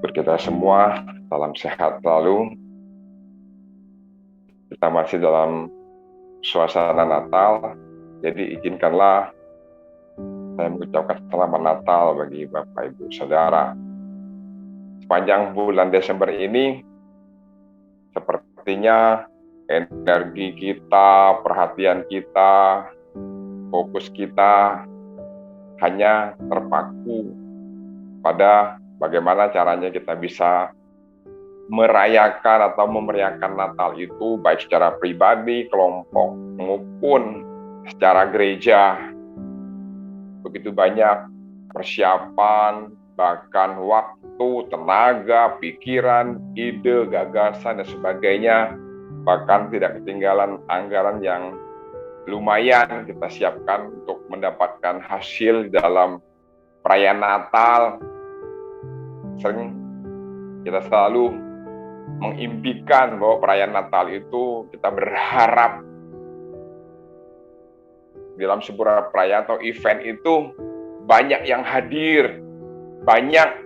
Buat kita semua, salam sehat selalu. Kita masih dalam suasana Natal, jadi izinkanlah saya mengucapkan selamat Natal bagi Bapak Ibu Saudara. Sepanjang bulan Desember ini, sepertinya energi kita, perhatian kita, fokus kita hanya terpaku pada bagaimana caranya kita bisa merayakan atau memeriahkan Natal itu baik secara pribadi, kelompok, maupun secara gereja. Begitu banyak persiapan, bahkan waktu, tenaga, pikiran, ide, gagasan, dan sebagainya. Bahkan tidak ketinggalan anggaran yang lumayan kita siapkan untuk mendapatkan hasil dalam perayaan Natal. Sering kita selalu mengimpikan bahwa perayaan Natal itu kita berharap dalam sebuah perayaan atau event itu banyak yang hadir, banyak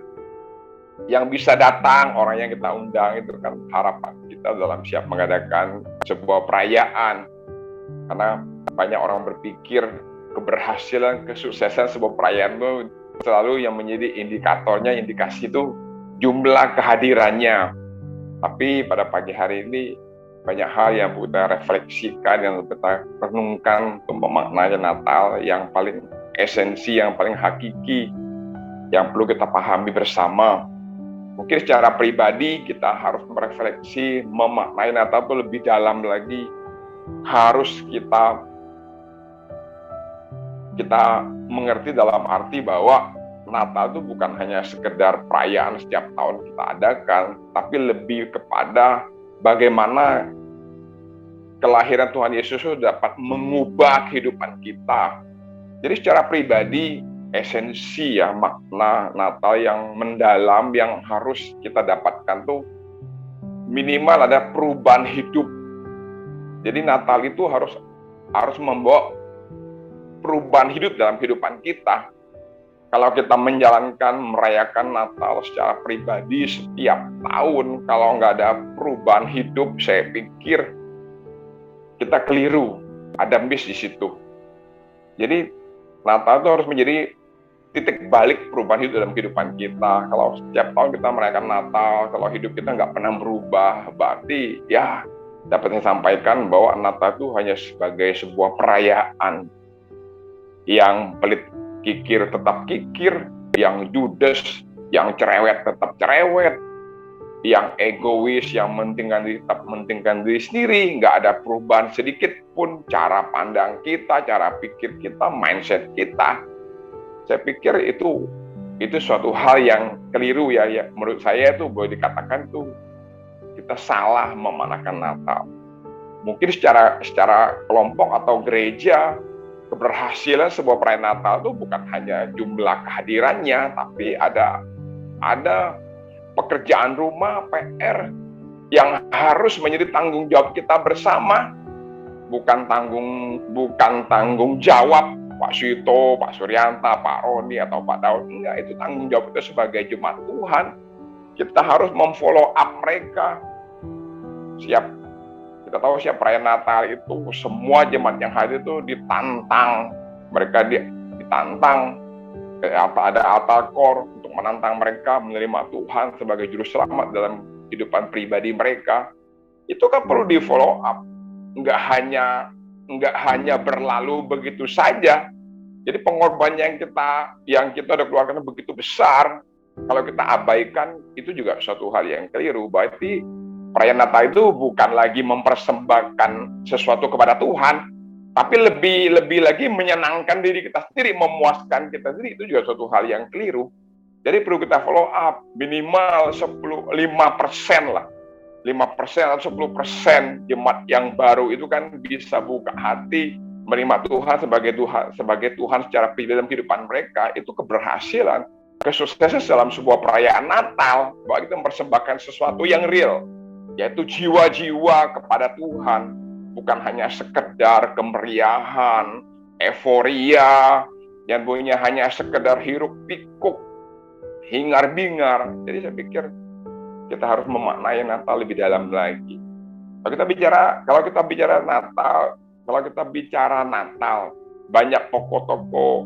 yang bisa datang, orang yang kita undang. Itu kan harapan kita dalam siap mengadakan sebuah perayaan. Karena banyak orang berpikir keberhasilan, kesuksesan sebuah perayaan itu selalu yang menjadi indikatornya, indikasi itu jumlah kehadirannya. Tapi pada pagi hari ini banyak hal yang kita refleksikan, yang kita renungkan untuk memaknai Natal yang paling esensi, yang paling hakiki, yang perlu kita pahami bersama. Mungkin secara pribadi kita harus merefleksi, memaknai Natal itu lebih dalam lagi. Harus kita mengerti dalam arti bahwa Natal itu bukan hanya sekedar perayaan setiap tahun kita adakan, tapi lebih kepada bagaimana kelahiran Tuhan Yesus itu dapat mengubah kehidupan kita. Jadi secara pribadi, esensi ya makna Natal yang mendalam yang harus kita dapatkan tuh minimal ada perubahan hidup. Jadi Natal itu harus membawa perubahan hidup dalam kehidupan kita. Kalau kita menjalankan, merayakan Natal secara pribadi setiap tahun, kalau nggak ada perubahan hidup, saya pikir kita keliru, ada miss di situ. Jadi Natal itu harus menjadi titik balik perubahan hidup dalam kehidupan kita. Kalau setiap tahun kita merayakan Natal, kalau hidup kita nggak pernah berubah, berarti ya dapat saya sampaikan bahwa Natal itu hanya sebagai sebuah perayaan yang pelit kikir tetap kikir, yang judes, yang cerewet tetap cerewet, yang egois, yang mentingkan diri tetap mentingkan diri sendiri, nggak ada perubahan sedikit pun cara pandang kita, cara pikir kita, mindset kita. Saya pikir itu suatu hal yang keliru ya. Menurut saya itu boleh dikatakan itu kita salah memaknakan Natal. Mungkin secara kelompok atau gereja, keberhasilan sebuah perayaan Natal itu bukan hanya jumlah kehadirannya, tapi ada pekerjaan rumah, PR yang harus menjadi tanggung jawab kita bersama. Bukan tanggung jawab Pak Suito, Pak Suryanta, Pak Roni, atau Pak Daud. Enggak, itu tanggung jawab kita sebagai jemaat Tuhan. Kita harus memfollow up mereka. Kita tahu siap perayaan Natal itu semua jemaat yang hadir itu ditantang. Mereka ditantang. Ada altar call untuk menantang mereka menerima Tuhan sebagai juru selamat dalam kehidupan pribadi mereka. Itu kan perlu di follow up. Enggak hanya berlalu begitu saja. Jadi pengorbanan yang kita udah keluarkan begitu besar. Kalau kita abaikan, itu juga suatu hal yang keliru. Berarti perayaan Natal itu bukan lagi mempersembahkan sesuatu kepada Tuhan, tapi lebih lagi menyenangkan diri kita sendiri, memuaskan kita sendiri. Itu juga suatu hal yang keliru. Jadi perlu kita follow up, minimal 5% lah. 5% atau 10% jemaat yang baru itu kan bisa buka hati, menerima Tuhan sebagai Tuhan secara pribadi dalam kehidupan mereka. Itu keberhasilan, kesuksesan dalam sebuah perayaan Natal, bahwa kita mempersembahkan sesuatu yang real, yaitu jiwa-jiwa kepada Tuhan, bukan hanya sekedar kemeriahan, euforia, yang punya hanya sekedar hiruk pikuk hingar-bingar. Jadi saya pikir kita harus memaknai Natal lebih dalam lagi. Kalau kita bicara Natal, banyak tokoh-tokoh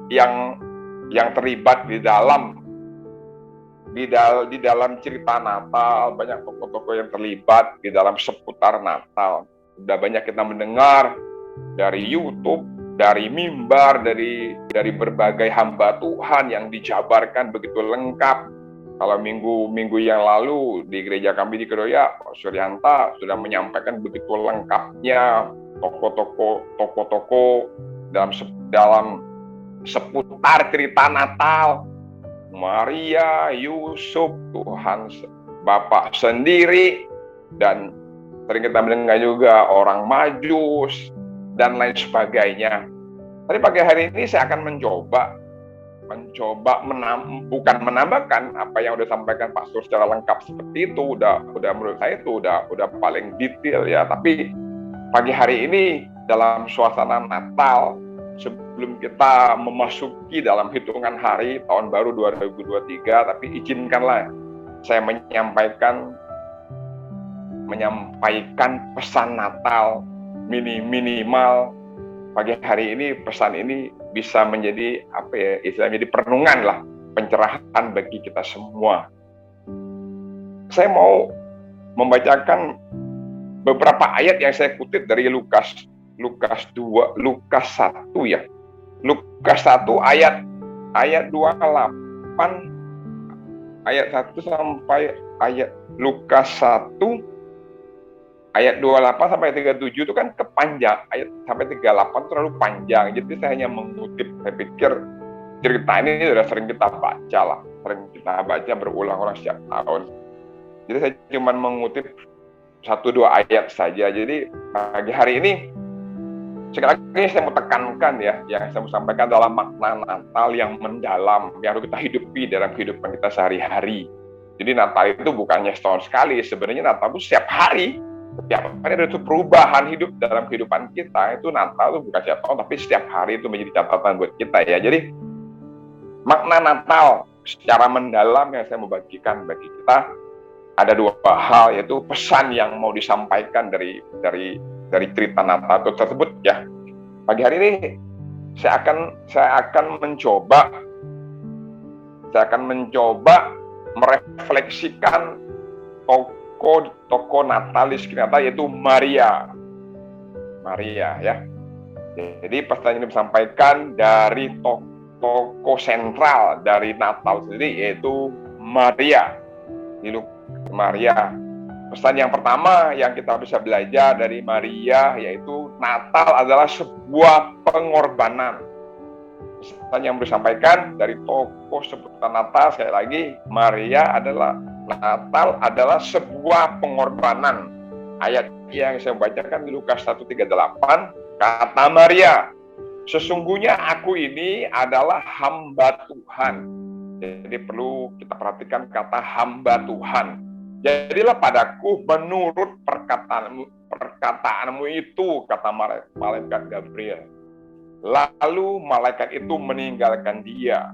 yang terlibat di dalam cerita Natal, banyak tokoh-tokoh yang terlibat di dalam seputar Natal. Sudah banyak kita mendengar dari YouTube, dari mimbar, dari berbagai hamba Tuhan yang dijabarkan begitu lengkap. Kalau minggu yang lalu di gereja kami di Kedoya, Pak Suryanta sudah menyampaikan begitu lengkapnya tokoh-tokoh dalam seputar cerita Natal. Maria, Yusuf, Tuhan Bapa sendiri, dan sering kita mendengar juga orang Majus dan lain sebagainya. Tapi pagi hari ini saya akan mencoba bukan menambahkan apa yang sudah disampaikan Pastor secara lengkap seperti itu, udah menurut saya itu udah paling detail ya. Tapi pagi hari ini dalam suasana Natal, sebelum kita memasuki dalam hitungan hari tahun baru 2023, tapi izinkanlah saya menyampaikan pesan Natal minimal pagi hari ini. Pesan ini bisa menjadi istilahnya perenungan lah, pencerahan bagi kita semua. Saya mau membacakan beberapa ayat yang saya kutip dari Lukas 1 ya. Lukas 1 ayat 28 ayat 1 sampai Lukas 1 ayat 28 sampai 37 itu kan kepanjang, ayat sampai 38 terlalu panjang. Jadi saya hanya mengutip, saya pikir cerita ini sudah sering kita baca berulang-ulang setiap tahun. Jadi saya cuma mengutip 1-2 ayat saja. Jadi pagi hari ini sekali lagi saya mau tekankan ya, yang saya mau sampaikan dalam makna Natal yang mendalam, yang harus kita hidupi dalam kehidupan kita sehari-hari. Jadi Natal itu bukannya setahun sekali, sebenarnya Natal itu setiap hari ada itu perubahan hidup dalam kehidupan kita. Itu Natal itu bukan setiap tahun, tapi setiap hari itu menjadi catatan buat kita ya. Jadi makna Natal secara mendalam yang saya mau bagikan bagi kita ada 2 hal, yaitu pesan yang mau disampaikan dari cerita Natal tersebut ya. Pagi hari ini saya akan mencoba merefleksikan tokoh Natalis kita, yaitu Maria ya. Jadi pesan ini disampaikan dari tokoh sentral dari Natal sendiri, yaitu Maria. Pesan yang pertama yang kita bisa belajar dari Maria yaitu Natal adalah sebuah pengorbanan. Pesan yang disampaikan dari tokoh seputar Natal, sekali lagi, Natal adalah sebuah pengorbanan. Ayat yang saya bacakan di Lukas 1:38, kata Maria, sesungguhnya aku ini adalah hamba Tuhan. Jadi perlu kita perhatikan kata hamba Tuhan. Jadilah padaku menurut perkataanmu itu, kata malaikat Gabriel. Lalu malaikat itu meninggalkan dia.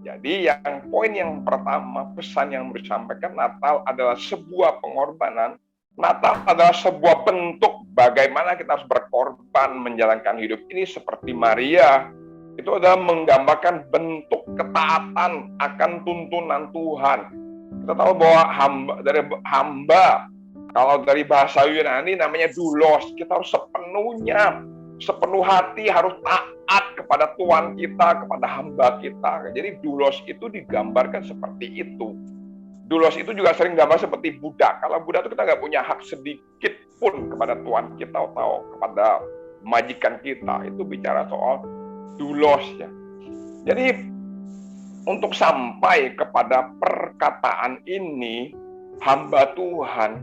Jadi poin yang pertama, pesan yang disampaikan, Natal adalah sebuah pengorbanan. Natal adalah sebuah bentuk bagaimana kita harus berkorban menjalankan hidup ini seperti Maria. Itu adalah menggambarkan bentuk ketaatan akan tuntunan Tuhan. Kita tahu bahwa hamba, kalau dari bahasa Yunani namanya doulos. Kita harus sepenuh hati harus taat kepada Tuhan kita, kepada hamba kita. Jadi doulos itu digambarkan seperti itu. Doulos itu juga sering gambar seperti budak. Kalau budak itu kita nggak punya hak sedikit pun kepada Tuhan kita atau kepada majikan kita. Itu bicara soal doulos ya. Jadi untuk sampai kepada perkataan ini, hamba Tuhan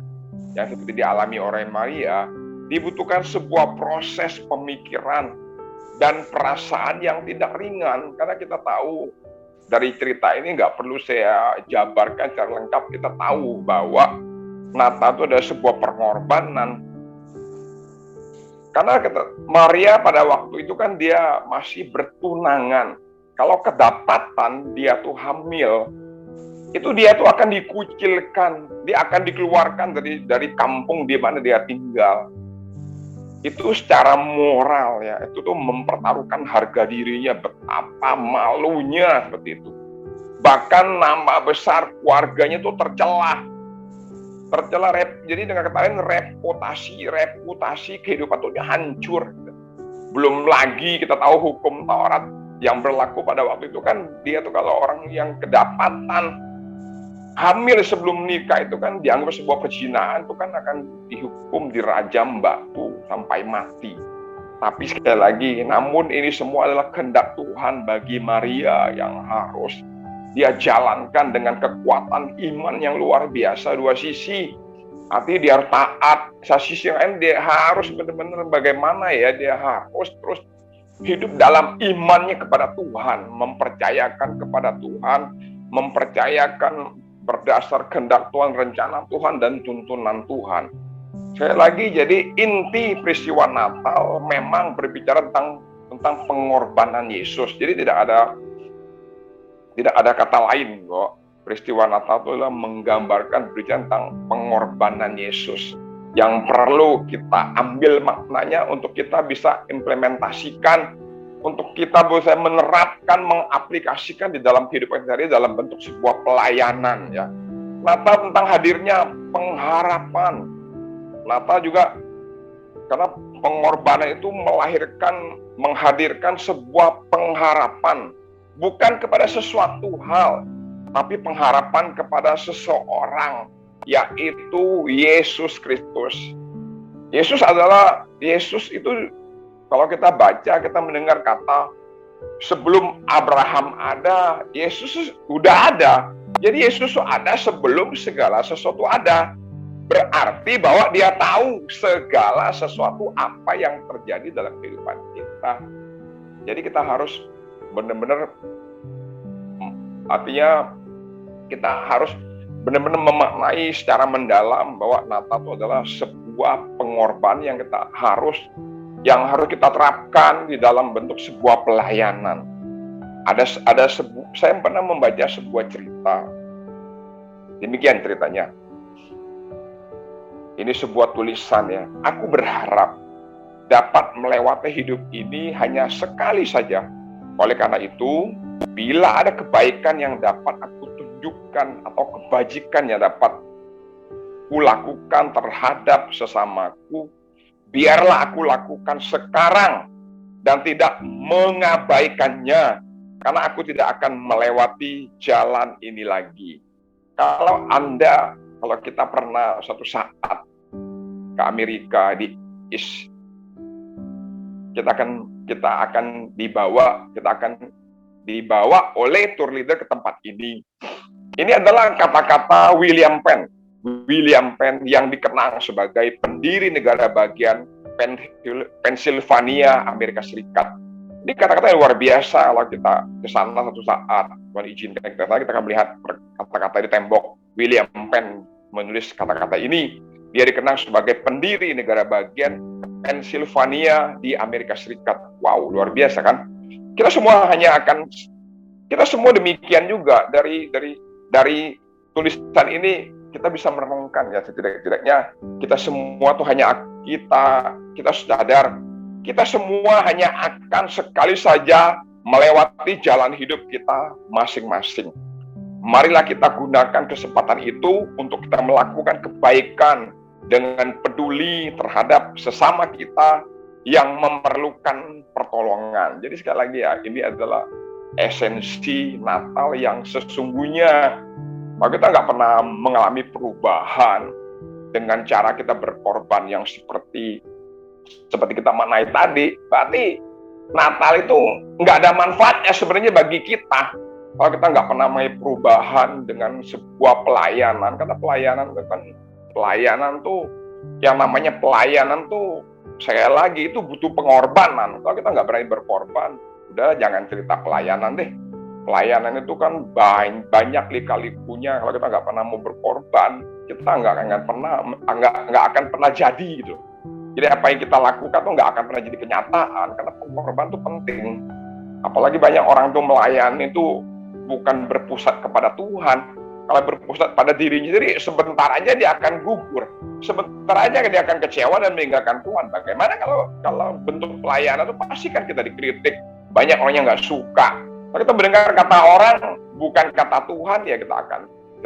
yang seperti dialami oleh Maria, dibutuhkan sebuah proses pemikiran dan perasaan yang tidak ringan. Karena kita tahu dari cerita ini, nggak perlu saya jabarkan secara lengkap, kita tahu bahwa Natal itu adalah sebuah pengorbanan. Karena Maria pada waktu itu kan dia masih bertunangan. Kalau kedapatan dia tuh hamil, itu dia tuh akan dikucilkan, dia akan dikeluarkan dari kampung di mana dia tinggal. Itu secara moral ya, itu tuh mempertaruhkan harga dirinya, betapa malunya seperti itu. Bahkan nama besar keluarganya tuh tercela, jadi dengan kata lain reputasi kehidupan tuh hancur. Belum lagi kita tahu hukum Taurat yang berlaku pada waktu itu kan, dia tuh kalau orang yang kedapatan hamil sebelum nikah itu kan dianggap sebuah perzinahan, itu kan akan dihukum dirajam batu sampai mati. Tapi sekali lagi, namun ini semua adalah kehendak Tuhan bagi Maria yang harus dia jalankan dengan kekuatan iman yang luar biasa. Dua sisi, artinya dia harus taat. Sisi yang lain dia harus benar-benar bagaimana ya, dia harus terus hidup dalam imannya kepada Tuhan, mempercayakan kepada Tuhan, mempercayakan berdasar kehendak Tuhan, rencana Tuhan, dan tuntunan Tuhan. Sekali lagi, jadi inti peristiwa Natal memang berbicara tentang pengorbanan Yesus. Jadi tidak ada kata lain kok. Peristiwa Natal itu adalah menggambarkan, berbicara tentang pengorbanan Yesus yang perlu kita ambil maknanya untuk kita bisa implementasikan, untuk kita bisa menerapkan, mengaplikasikan di dalam kehidupan sehari dalam bentuk sebuah pelayanan ya. Natal tentang hadirnya pengharapan. Natal juga karena pengorbanan itu menghadirkan sebuah pengharapan, bukan kepada sesuatu hal, tapi pengharapan kepada seseorang, yaitu Yesus Kristus. Yesus itu, kalau kita baca, kita mendengar kata sebelum Abraham ada, Yesus sudah ada. Jadi Yesus ada sebelum segala sesuatu ada. Berarti bahwa dia tahu segala sesuatu apa yang terjadi dalam kehidupan kita. Jadi kita harus benar-benar, artinya kita harus benar-benar memaknai secara mendalam bahwa Natal itu adalah sebuah pengorbanan yang harus kita terapkan di dalam bentuk sebuah pelayanan. Saya pernah membaca sebuah cerita. Demikian ceritanya. Ini sebuah tulisan ya. Aku berharap dapat melewati hidup ini hanya sekali saja. Oleh karena itu, bila ada kebaikan yang dapat aku tunjukkan atau kebajikan yang dapat kulakukan terhadap sesamaku, biarlah aku lakukan sekarang dan tidak mengabaikannya, karena aku tidak akan melewati jalan ini lagi. Kalau kita pernah suatu saat ke Amerika kita akan dibawa oleh tour leader ke tempat ini. Ini adalah kata-kata William Penn yang dikenang sebagai pendiri negara bagian Pennsylvania, Amerika Serikat. Ini kata-kata yang luar biasa. Kalau kita ke sana satu saat, Tuhan izinkan kita akan melihat kata-kata di tembok. William Penn menulis kata-kata ini. Dia dikenang sebagai pendiri negara bagian Pennsylvania di Amerika Serikat. Wow, luar biasa kan? Kita semua demikian juga. Dari tulisan ini kita bisa merenungkan ya, setidak-tidaknya kita semua tuh kita sadar kita semua hanya akan sekali saja melewati jalan hidup kita masing-masing. Marilah kita gunakan kesempatan itu untuk kita melakukan kebaikan dengan peduli terhadap sesama kita yang memerlukan pertolongan. Jadi sekali lagi ya, ini adalah esensi Natal yang sesungguhnya. Maka kita nggak pernah mengalami perubahan dengan cara kita berkorban yang seperti kita maknai tadi. Berarti Natal itu nggak ada manfaatnya sebenarnya bagi kita kalau kita nggak pernah mengalami perubahan dengan sebuah pelayanan. Karena pelayanan tuh yang namanya pelayanan tuh sekali lagi itu butuh pengorbanan. Kalau kita nggak berani berkorban, udah jangan cerita pelayanan deh. Pelayanan itu kan banyak lika-likunya. Kalau kita nggak pernah mau berkorban, kita nggak akan pernah jadi gitu. Jadi apa yang kita lakukan tuh nggak akan pernah jadi kenyataan, karena pengorbanan itu penting. Apalagi banyak orang tuh melayani itu bukan berpusat kepada Tuhan, kalau berpusat pada dirinya sendiri, sebentar aja dia akan gugur, sebentar aja dia akan kecewa dan meninggalkan Tuhan. Bagaimana kalau bentuk pelayanan itu pasti kan kita dikritik, banyak orang yang nggak suka. Kalau kita mendengar kata orang bukan kata Tuhan, ya kita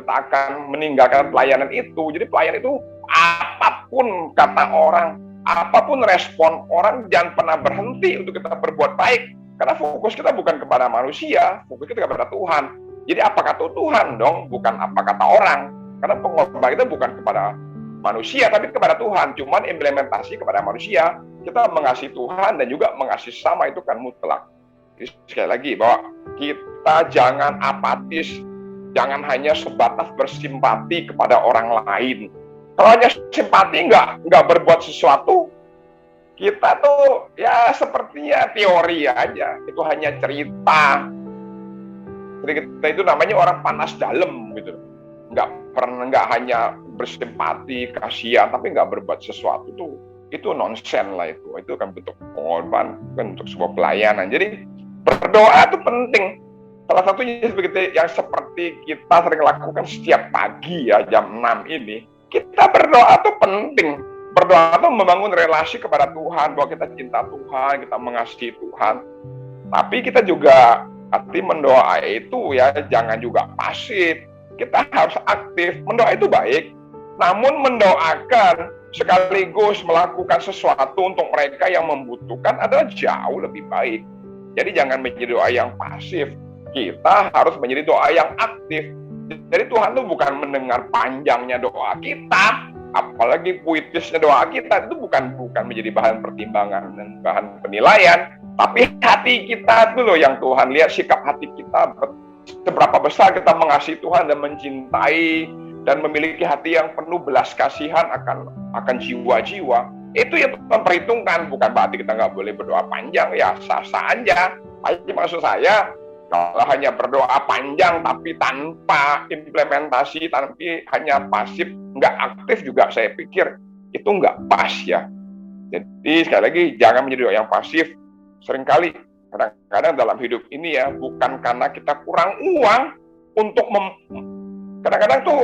akan meninggalkan pelayanan itu. Jadi pelayanan itu apapun kata orang, apapun respon orang, jangan pernah berhenti untuk kita berbuat baik. Karena fokus kita bukan kepada manusia, fokus kita kepada Tuhan. Jadi apa kata Tuhan dong, bukan apa kata orang. Karena pengorbanan kita bukan kepada manusia, tapi kepada Tuhan. Cuman implementasi kepada manusia, kita mengasihi Tuhan dan juga mengasihi sama itu kan mutlak. Jadi sekali lagi bahwa kita jangan apatis, jangan hanya sebatas bersimpati kepada orang lain. Kalau hanya simpati nggak berbuat sesuatu, kita tuh ya sepertinya teori aja. Itu hanya cerita. Jadi kita itu namanya orang panas dalam gitu. Nggak hanya bersimpati, kasihan, tapi nggak berbuat sesuatu tuh. Itu nonsen lah itu. Itu kan bentuk pengorbanan, kan untuk sebuah pelayanan. Jadi berdoa itu penting. Salah satunya yang seperti kita sering lakukan setiap pagi ya jam 6 ini. Kita berdoa itu penting. Berdoa itu membangun relasi kepada Tuhan, bahwa kita cinta Tuhan, kita mengasihi Tuhan. Tapi kita juga arti mendoa itu ya jangan juga pasif. Kita harus aktif. Mendoa itu baik, namun mendoakan sekaligus melakukan sesuatu untuk mereka yang membutuhkan adalah jauh lebih baik. Jadi jangan menjadi doa yang pasif. Kita harus menjadi doa yang aktif. Jadi Tuhan itu bukan mendengar panjangnya doa kita, apalagi puitisnya doa kita, itu bukan menjadi bahan pertimbangan dan bahan penilaian. Tapi hati kita itu loh yang Tuhan lihat, sikap hati kita, seberapa besar kita mengasihi Tuhan dan mencintai dan memiliki hati yang penuh belas kasihan akan jiwa-jiwa. Itu yang Tuhan perhitungkan, bukan berarti kita nggak boleh berdoa panjang, ya sah-sah aja. Tapi maksud saya, kalau hanya berdoa panjang tapi tanpa implementasi, tapi hanya pasif, nggak aktif juga saya pikir itu nggak pas ya. Jadi sekali lagi, jangan menjadi doa yang pasif. Seringkali, kadang-kadang dalam hidup ini ya, bukan karena kita kurang uang untuk kadang-kadang tuh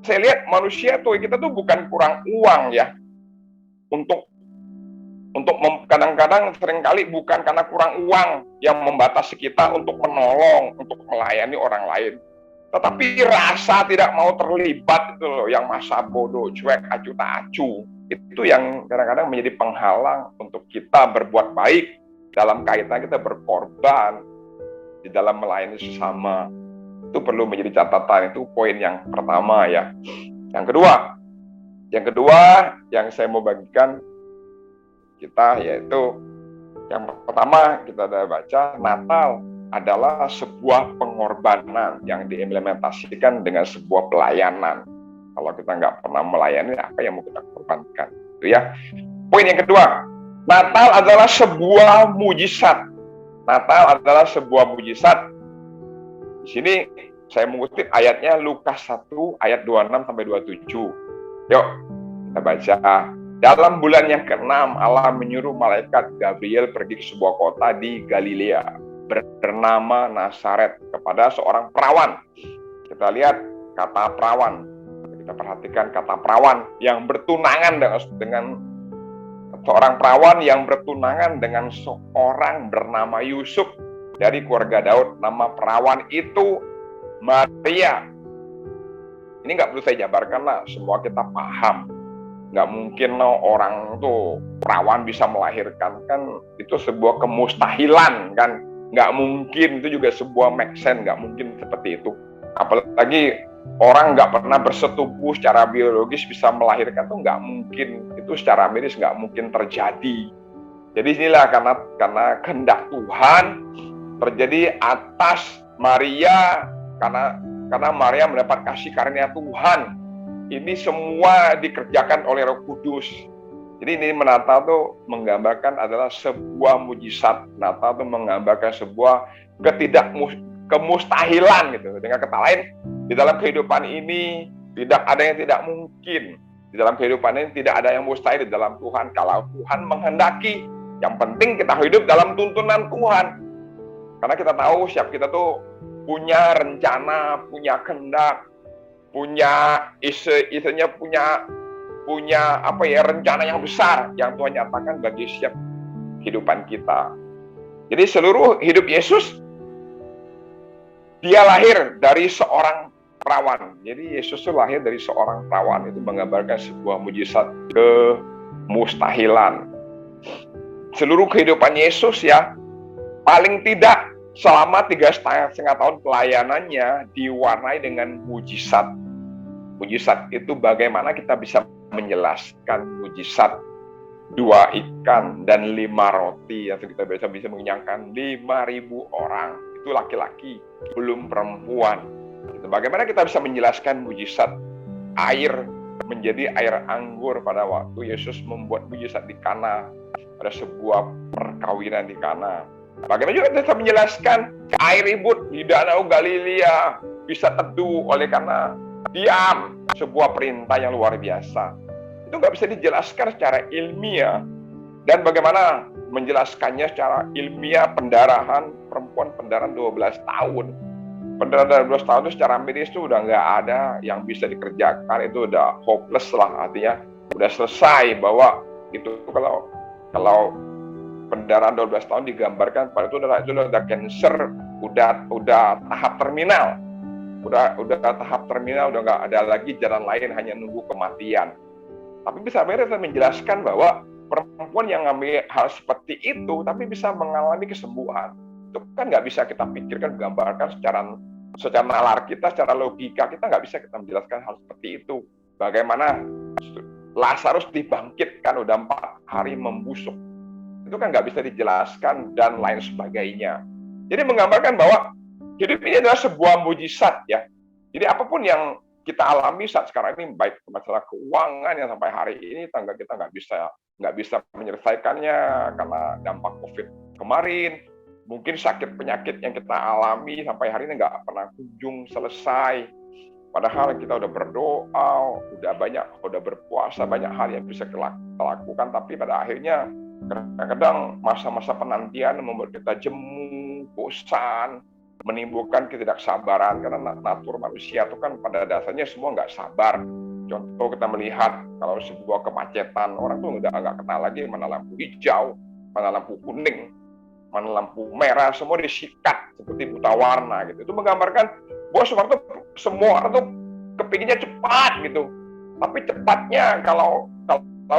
saya lihat manusia tuh, kita tuh bukan kurang uang ya, kadang-kadang seringkali bukan karena kurang uang yang membatasi kita untuk menolong, untuk melayani orang lain. Tetapi rasa tidak mau terlibat itu loh, yang masa bodoh, cuek, acuh tak acuh. Itu yang kadang-kadang menjadi penghalang untuk kita berbuat baik dalam kaitan kita berkorban di dalam melayani sesama. Itu perlu menjadi catatan, itu poin yang pertama ya. Yang kedua yang saya mau bagikan kita yaitu yang pertama, kita ada baca Natal adalah sebuah pengorbanan yang diimplementasikan dengan sebuah pelayanan. Kalau kita nggak pernah melayani, apa yang mau kita korbankan? Itu ya. Poin yang kedua, Natal adalah sebuah mujizat. Natal adalah sebuah mujizat. Di sini saya mengutip ayatnya Lukas 1 ayat 26 sampai 27. Yuk, kita baca. Dalam bulan yang ke-6, Allah menyuruh malaikat Gabriel pergi ke sebuah kota di Galilea bernama Nazaret kepada seorang perawan. Kita lihat kata perawan. Kita perhatikan kata perawan yang bertunangan dengan seorang perawan yang bertunangan dengan seorang bernama Yusuf dari keluarga Daud. Nama perawan itu Maria. Ini nggak perlu saya jabarkan lah, semua kita paham. Nggak mungkin orang tuh perawan bisa melahirkan, kan itu sebuah kemustahilan kan. Nggak mungkin, itu juga sebuah make sense, nggak mungkin seperti itu. Apalagi orang nggak pernah bersetubuh secara biologis bisa melahirkan, tuh nggak mungkin. Itu secara medis nggak mungkin terjadi. Jadi inilah karena kehendak Tuhan terjadi atas Maria, karena Maria mendapat kasih karunia Tuhan. Ini semua dikerjakan oleh Roh Kudus. Jadi ini Natal tuh menggambarkan adalah sebuah mujizat. Natal tuh menggambarkan sebuah kemustahilan gitu. Dengan kata lain, di dalam kehidupan ini tidak ada yang tidak mungkin. Di dalam kehidupan ini tidak ada yang mustahil di dalam Tuhan. Kalau Tuhan menghendaki, yang penting kita hidup dalam tuntunan Tuhan. Karena kita tahu siap kita tuh punya rencana, punya kehendak, istilahnya punya apa ya, rencana yang besar yang Tuhan nyatakan bagi setiap kehidupan kita. Jadi seluruh hidup Yesus, dia lahir dari seorang perawan. Jadi Yesus itu lahir dari seorang perawan, itu menggambarkan sebuah mujizat kemustahilan. Seluruh kehidupan Yesus ya, paling tidak selama 3,5 tahun pelayanannya diwarnai dengan mujizat. Mujizat itu bagaimana kita bisa menjelaskan mujizat 2 ikan dan 5 roti, atau kita bisa mengenyangkan 5.000 orang. Itu laki-laki, belum perempuan. Bagaimana kita bisa menjelaskan mujizat air menjadi air anggur pada waktu Yesus membuat mujizat di Kana, ada sebuah perkawinan di Kana. Bagaimana juga kita bisa menjelaskan air ribut di Danau Galilea bisa teduh oleh karena diam, sebuah perintah yang luar biasa. Itu nggak bisa dijelaskan secara ilmiah. Dan bagaimana menjelaskannya secara ilmiah, pendarahan perempuan 12 tahun. Pendarahan 12 tahun itu secara medis itu udah nggak ada yang bisa dikerjakan, itu udah hopeless lah, artinya udah selesai, bahwa itu kalau pendarahan 12 tahun digambarkan pada itu udah cancer, udah tahap terminal. Udah tahap terminal, udah nggak ada lagi jalan lain, hanya nunggu kematian. Tapi bisa menjelaskan bahwa perempuan yang ngambil hal seperti itu tapi bisa mengalami kesembuhan. Itu kan nggak bisa kita pikirkan, gambarkan secara nalar kita, secara logika kita nggak bisa kita menjelaskan hal seperti itu. Bagaimana Lazarus dibangkitkan udah 4 hari membusuk, itu kan nggak bisa dijelaskan, dan lain sebagainya. Jadi menggambarkan bahwa hidup ini adalah sebuah mujizat ya. Jadi apapun yang kita alami saat sekarang ini, baik masalah keuangan yang sampai hari ini tangga kita nggak bisa menyelesaikannya karena dampak COVID kemarin, mungkin sakit penyakit yang kita alami sampai hari ini nggak pernah kunjung selesai. Padahal kita udah berdoa, udah berpuasa, banyak hal yang bisa kita lakukan, tapi pada akhirnya kadang-kadang masa-masa penantian membuat kita jemu, bosan, menimbulkan ketidaksabaran, karena natur manusia itu kan pada dasarnya semua nggak sabar. Contoh kita melihat kalau sebuah kemacetan, orang tuh udah nggak kenal lagi mana lampu hijau, mana lampu kuning, mana lampu merah, semua disikat seperti buta warna gitu. Itu menggambarkan bahwa semua orang tuh kepinginnya cepat gitu. Tapi cepatnya kalau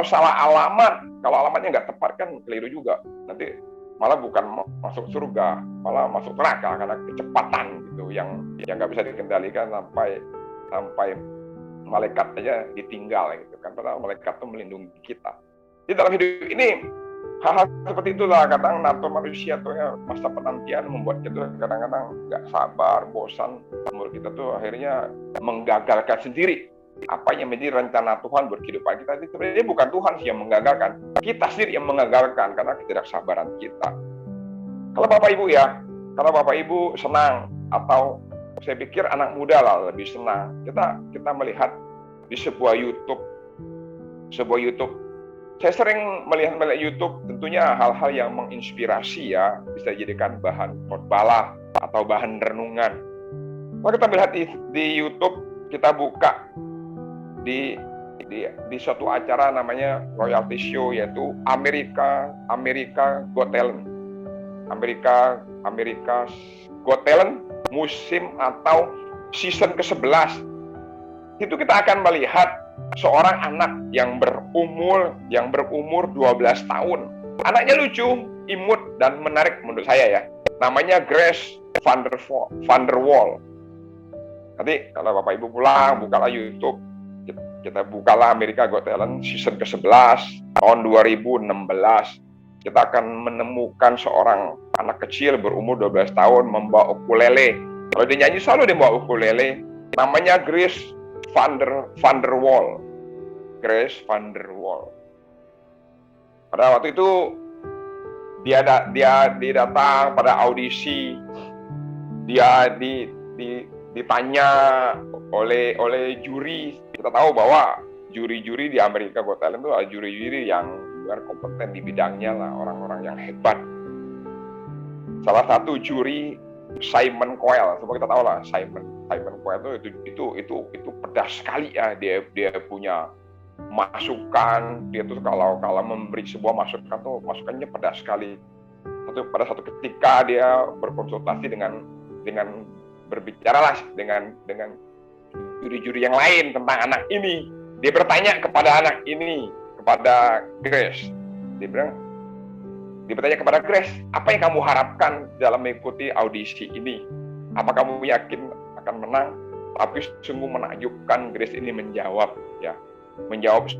salah alamat, kalau alamatnya nggak tepat kan keliru juga. Nanti malah bukan masuk surga, malah masuk neraka karena kecepatan gitu yang nggak bisa dikendalikan, sampai malaikat aja ditinggal gitu kan, padahal malaikat itu melindungi kita. Di dalam hidup ini hal-hal seperti itulah, kadang natur manusia tuh ya, masa penantian membuat kita kadang-kadang nggak sabar, bosan, membuat kita tuh akhirnya menggagalkan sendiri apa yang menjadi rencana Tuhan buat kehidupan kita. Itu sebenarnya bukan Tuhan sih yang menggagalkan, kita sendiri yang menggagalkan karena ketidaksabaran kita. Kalau Bapak Ibu senang, atau saya pikir anak muda lah lebih senang, kita melihat di sebuah YouTube. Saya sering melihat YouTube, tentunya hal-hal yang menginspirasi ya, bisa dijadikan bahan khotbah atau bahan renungan. Kalau kita melihat di YouTube, kita buka di suatu acara namanya royalty show, yaitu America Got Talent. America Got Talent musim atau season ke-11. Itu kita akan melihat seorang anak yang berumur 12 tahun. Anaknya lucu, imut, dan menarik menurut saya ya. Namanya Grace Van der Waal. Nanti kalau Bapak Ibu pulang, bukalah YouTube, kita bukalah America Got Talent season ke-11 tahun 2016. Kita akan menemukan seorang anak kecil berumur 12 tahun membawa ukulele. Kalau dia nyanyi selalu dia bawa ukulele. Namanya Grace Van der Waal. Grace Van der Waal. Pada waktu itu dia datang pada audisi. Dia ditanya oleh juri. Kita tahu bahwa juri-juri di America Got Talent itu adalah juri-juri yang kompeten di bidangnya lah, orang-orang yang hebat. Salah satu juri Simon Cowell, semua kita tahu lah Simon Cowell itu pedas sekali ya. Dia punya masukan, dia tuh kalau memberi sebuah masukan tuh masukannya pedas sekali. Pada satu ketika dia berkonsultasi dengan berbicaralah dengan juri-juri yang lain tentang anak ini. Dia bertanya kepada anak ini, kepada Grace. Dia bertanya kepada Grace, apa yang kamu harapkan dalam mengikuti audisi ini? Apa kamu yakin akan menang? Tapi sungguh menakjubkan, Grace ini menjawab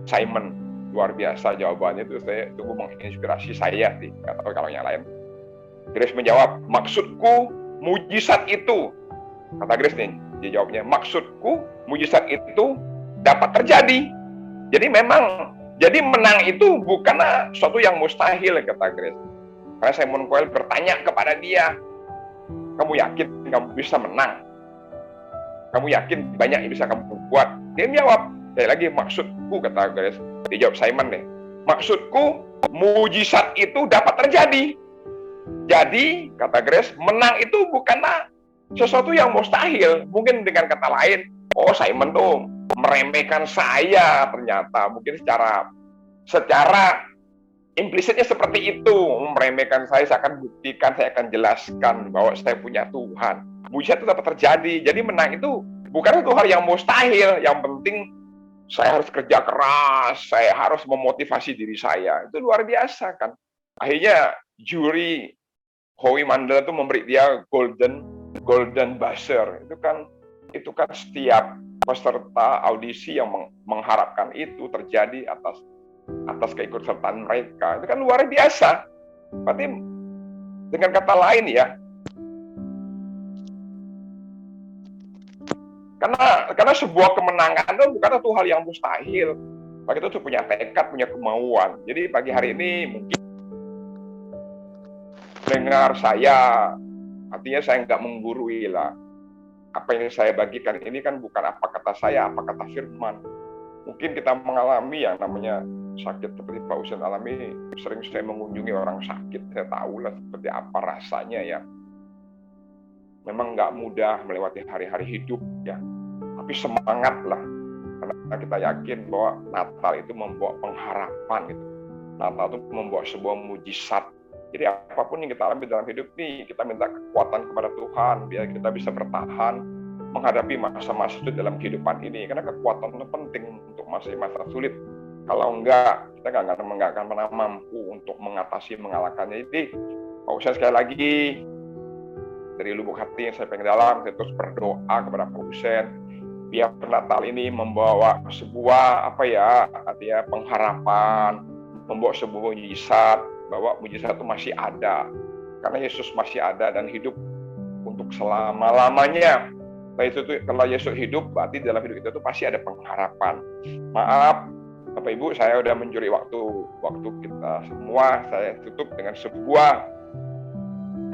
Simon. Luar biasa jawabannya itu, saya sungguh menginspirasi saya sih. Nggak tahu kalau yang lain. Grace menjawab, maksudku mujizat itu, kata Grace nih, dia jawabnya, maksudku mujizat itu dapat terjadi. Jadi menang itu bukanlah sesuatu yang mustahil, kata Grace. Karena Simon Cowell bertanya kepada dia, kamu yakin kamu bisa menang? Kamu yakin banyak yang bisa kamu buat? Dia menjawab, sekali lagi, maksudku, kata Grace. Dia jawab Simon nih, maksudku mujizat itu dapat terjadi. Jadi, kata Grace, menang itu bukanlah sesuatu yang mustahil. Mungkin dengan kata lain, Simon tuh meremehkan saya ternyata. Mungkin secara implisitnya seperti itu. Meremehkan saya akan buktikan, saya akan jelaskan bahwa saya punya Tuhan. Mujizat itu dapat terjadi. Jadi menang itu bukan satu hal yang mustahil. Yang penting saya harus kerja keras, saya harus memotivasi diri saya. Itu luar biasa kan. Akhirnya juri Howie Mandel itu memberi dia golden buzzer. Itu kan setiap peserta audisi yang mengharapkan itu terjadi atas keikutsertaan mereka. Itu kan luar biasa. Berarti dengan kata lain ya, karena sebuah kemenangan itu bukan satu hal yang mustahil. Bagi itu punya tekad, punya kemauan. Jadi pagi hari ini mungkin dengar saya, artinya saya nggak menggurui lah. Apa yang saya bagikan ini kan bukan apa kata saya, apa kata firman. Mungkin kita mengalami yang namanya sakit seperti Pak Usen alami. Sering saya mengunjungi orang sakit, saya tahu lah seperti apa rasanya ya. Memang nggak mudah melewati hari-hari hidup ya. Tapi semangatlah, karena kita yakin bahwa Natal itu membawa pengharapan gitu. Natal itu membawa sebuah mujizat. Jadi apapun yang kita alami dalam hidup ini, kita minta kekuatan kepada Tuhan, biar kita bisa bertahan menghadapi masa-masa sulit dalam kehidupan ini. Karena kekuatan itu penting untuk masa-masa sulit. Kalau enggak, kita nggak akan pernah mampu untuk mengalahkannya. Jadi, Pak Husen sekali lagi, dari lubuk hati yang saya pengen dalam, saya terus berdoa kepada Pak Husen, biar Natal ini membawa sebuah artinya pengharapan, membawa sebuah mujizat, bahwa mujizat itu masih ada, karena Yesus masih ada dan hidup untuk selama-lamanya. Kalau Yesus hidup, berarti dalam hidup itu pasti ada pengharapan. Maaf, Bapak Ibu, saya udah mencuri waktu kita semua. Saya tutup dengan sebuah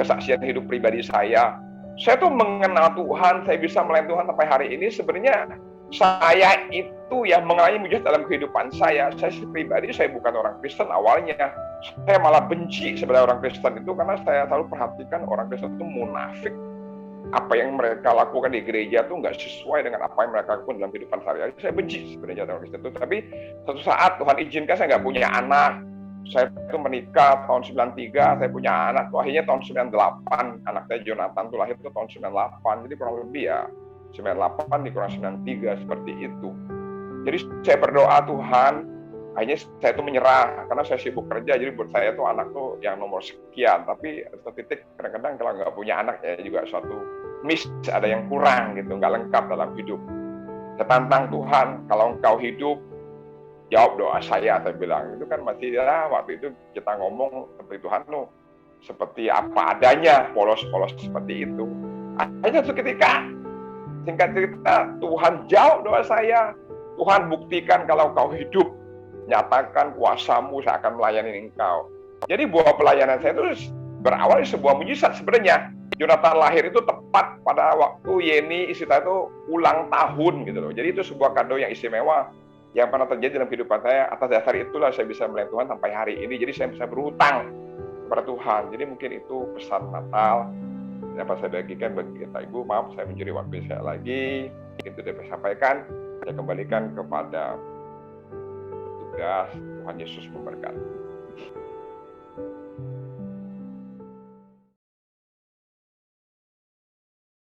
kesaksian hidup pribadi saya. Saya tuh mengenal Tuhan, saya bisa melayani Tuhan sampai hari ini. Sebenarnya saya itu yang mengalami mujizat dalam kehidupan saya. Saya pribadi, saya bukan orang Kristen awalnya. Saya malah benci sebenarnya orang Kristen itu, karena saya selalu perhatikan orang Kristen itu munafik. Apa yang mereka lakukan di gereja itu nggak sesuai dengan apa yang mereka lakukan dalam kehidupan sehari-hari. Saya benci sebenarnya orang Kristen itu. Tapi suatu saat Tuhan izinkan saya nggak punya anak. Saya itu menikah tahun 93, saya punya anak tuh akhirnya tahun 98. Anak saya Jonathan tuh lahir tuh tahun 98. Jadi kurang lebih ya 98 dikurang 93 seperti itu. Jadi saya berdoa, Tuhan, akhirnya saya tuh menyerah karena saya sibuk kerja. Jadi buat saya tuh anak tuh yang nomor sekian. Tapi satu titik kadang-kadang kalau nggak punya anak ya juga suatu miss, ada yang kurang gitu, nggak lengkap dalam hidup. Saya tantang Tuhan, kalau engkau hidup, jawab doa saya bilang. Itu kan masih waktu itu kita ngomong seperti Tuhan lo, seperti apa adanya, polos-polos seperti itu. Akhirnya suatu ketika, singkat cerita, Tuhan jawab doa saya. Tuhan buktikan kalau engkau hidup, nyatakan kuasamu, saya akan melayani engkau. Jadi buah pelayanan saya itu berawal dari sebuah mujizat sebenarnya. Jonathan lahir itu tepat pada waktu Yeni istri saya itu ulang tahun gitu loh. Jadi itu sebuah kado yang istimewa yang pernah terjadi dalam kehidupan saya. Atas dasar itulah saya bisa melayani Tuhan sampai hari ini. Jadi saya bisa berhutang kepada Tuhan. Jadi mungkin itu pesan Natal dapat saya bagikan bagi kita Ibu. Maaf saya mencuri waktu saya lagi. Itu dapat saya sampaikan. Saya kembalikan kepada petugas. Tuhan Yesus memberkati.